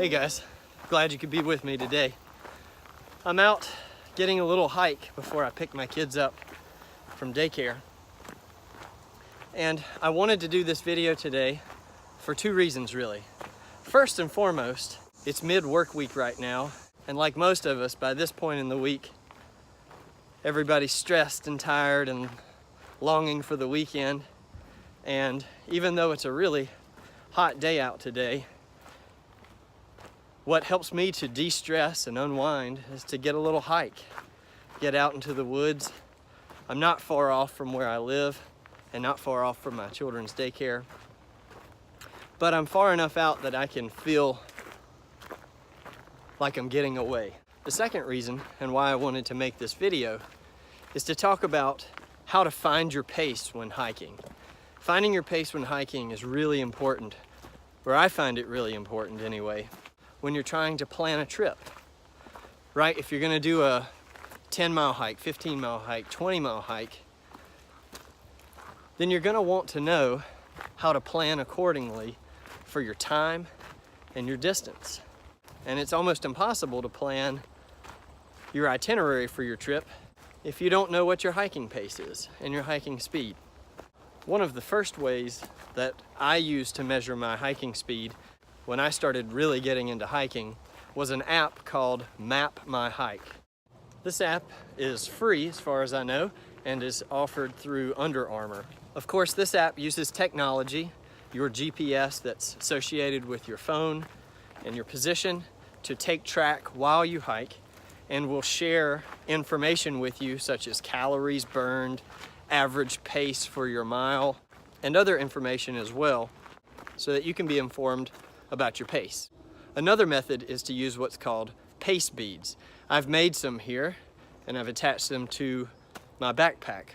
Hey guys, glad you could be with me today. I'm out getting a little hike before I pick my kids up from daycare. And I wanted to do this video today for two reasons really. First and foremost, it's mid-work week right now, and like most of us, by this point in the week, everybody's stressed and tired and longing for the weekend. And even though it's a really hot day out today, what helps me to de-stress and unwind is to get a little hike, get out into the woods. I'm not far off from where I live and not far off from my children's daycare, but I'm far enough out that I can feel like I'm getting away. The second reason, and why I wanted to make this video, is to talk about how to find your pace when hiking. Finding your pace when hiking is really important, or I find it really important anyway, when you're trying to plan a trip, right? If you're gonna do a 10-mile hike, 15-mile hike, 20-mile hike, then you're gonna want to know how to plan accordingly for your time and your distance. And it's almost impossible to plan your itinerary for your trip if you don't know what your hiking pace is and your hiking speed. One of the first ways that I used to measure my hiking speed when I started really getting into hiking was an app called Map My Hike. This app is free as far as I know and is offered through Under Armour. Of course, this app uses technology, your GPS that's associated with your phone and your position, to take track while you hike, and will share information with you such as calories burned, average pace for your mile, and other information as well, so that you can be informed about your pace. Another method is to use what's called pace beads. I've made some here and I've attached them to my backpack.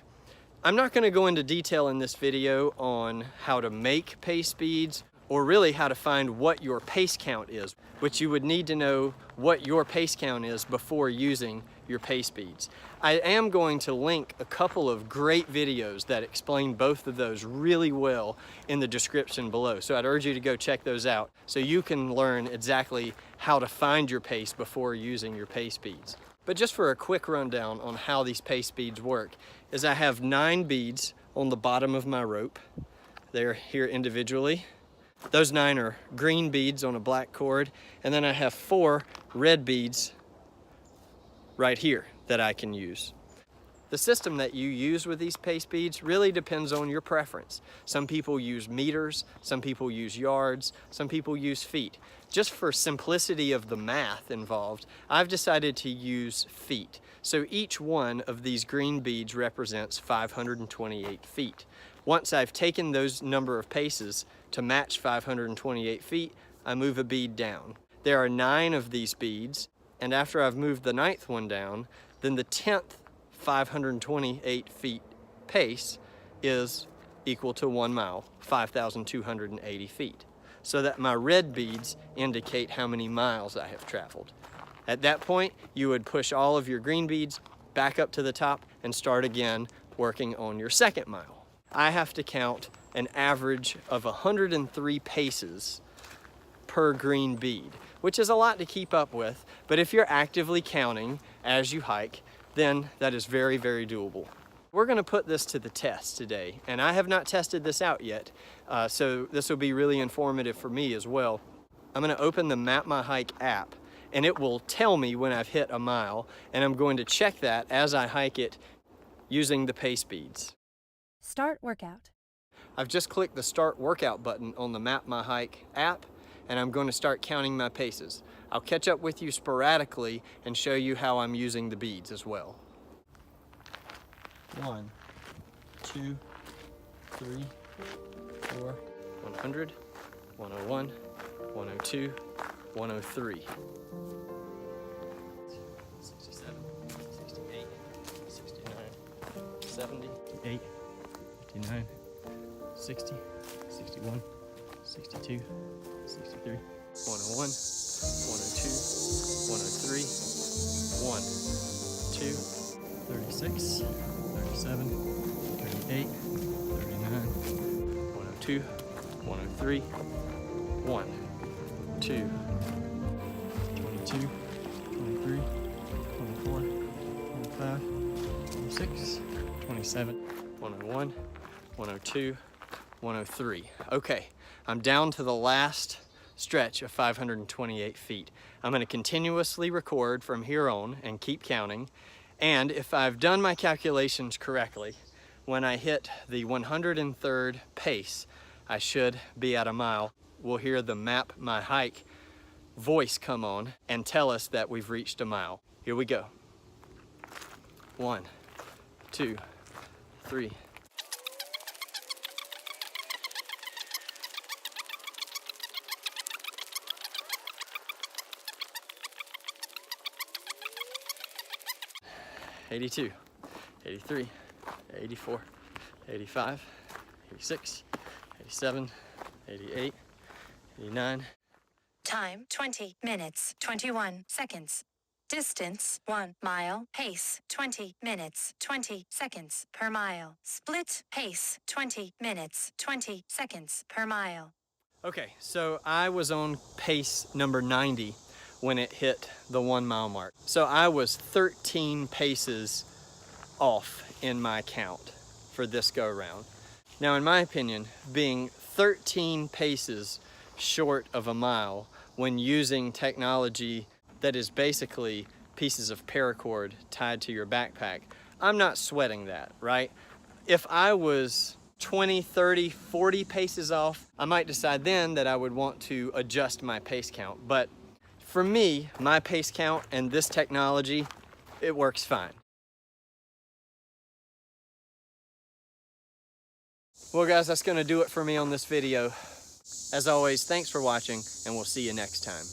I'm not going to go into detail in this video on how to make pace beads or really how to find what your pace count is, which you would need to know what your pace count is before using your pace beads. I am going to link a couple of great videos that explain both of those really well in the description below. So I'd urge you to go check those out so you can learn exactly how to find your pace before using your pace beads. But just for a quick rundown on how these pace beads work, is I have 9 beads on the bottom of my rope. They're here individually. Those 9 are green beads on a black cord, and then I have 4 red beads right here that I can use. The system that you use with these pace beads really depends on your preference. Some people use meters, some people use yards, some people use feet. Just for simplicity of the math involved, I've decided to use feet. So each one of these green beads represents 528 feet. Once I've taken those number of paces to match 528 feet, I move a bead down. There are 9 of these beads, and after I've moved the 9th one down, then the 10th 528 feet pace is equal to 1 mile, 5,280 feet. So that my red beads indicate how many miles I have traveled. At that point, you would push all of your green beads back up to the top and start again working on your 2nd mile. I have to count an average of 103 paces per green bead, which is a lot to keep up with, but if you're actively counting as you hike, then that is very, very doable. We're gonna put this to the test today, and I have not tested this out yet, so this will be really informative for me as well. I'm gonna open the Map My Hike app, and it will tell me when I've hit a mile, and I'm going to check that as I hike it using the pace beads. Start workout. I've just clicked the Start Workout button on the Map My Hike app, and I'm going to start counting my paces. I'll catch up with you sporadically and show you how I'm using the beads as well. 1, 2, 3, 4, 100, 101, 102, 103. 67, 68, 69, 70, 8, 59, 60, 61, 62, 63, 101, 102, 103, 1, 2, 36, 37, 38, 39, 102, 103, 1, 2, 22, 23, 24, 25, 26, 27, 101, 102, 103. Okay, I'm down to the last stretch of 528 feet. I'm going to continuously record from here on and keep counting. And if I've done my calculations correctly, when I hit the 103rd pace, I should be at a mile. We'll hear the map my hike voice come on and tell us that we've reached a mile. Here we go. 1, 2, 3. '82, '83, '84, '85, '86, '87, '88, '89. Time 20 minutes 21 seconds. Distance 1 mile. Pace 20 minutes 20 seconds per mile. Split pace 20 minutes 20 seconds per mile. Okay, so I was on pace number 90 when it hit the 1 mile mark. So I was 13 paces off in my count for this go around. Now, in my opinion, being 13 paces short of a mile when using technology that is basically pieces of paracord tied to your backpack, I'm not sweating that, right? If I was 20, 30, 40 paces off, I might decide then that I would want to adjust my pace count. But for me, my pace count and this technology, it works fine. Well guys, that's gonna do it for me on this video. As always, thanks for watching, and we'll see you next time.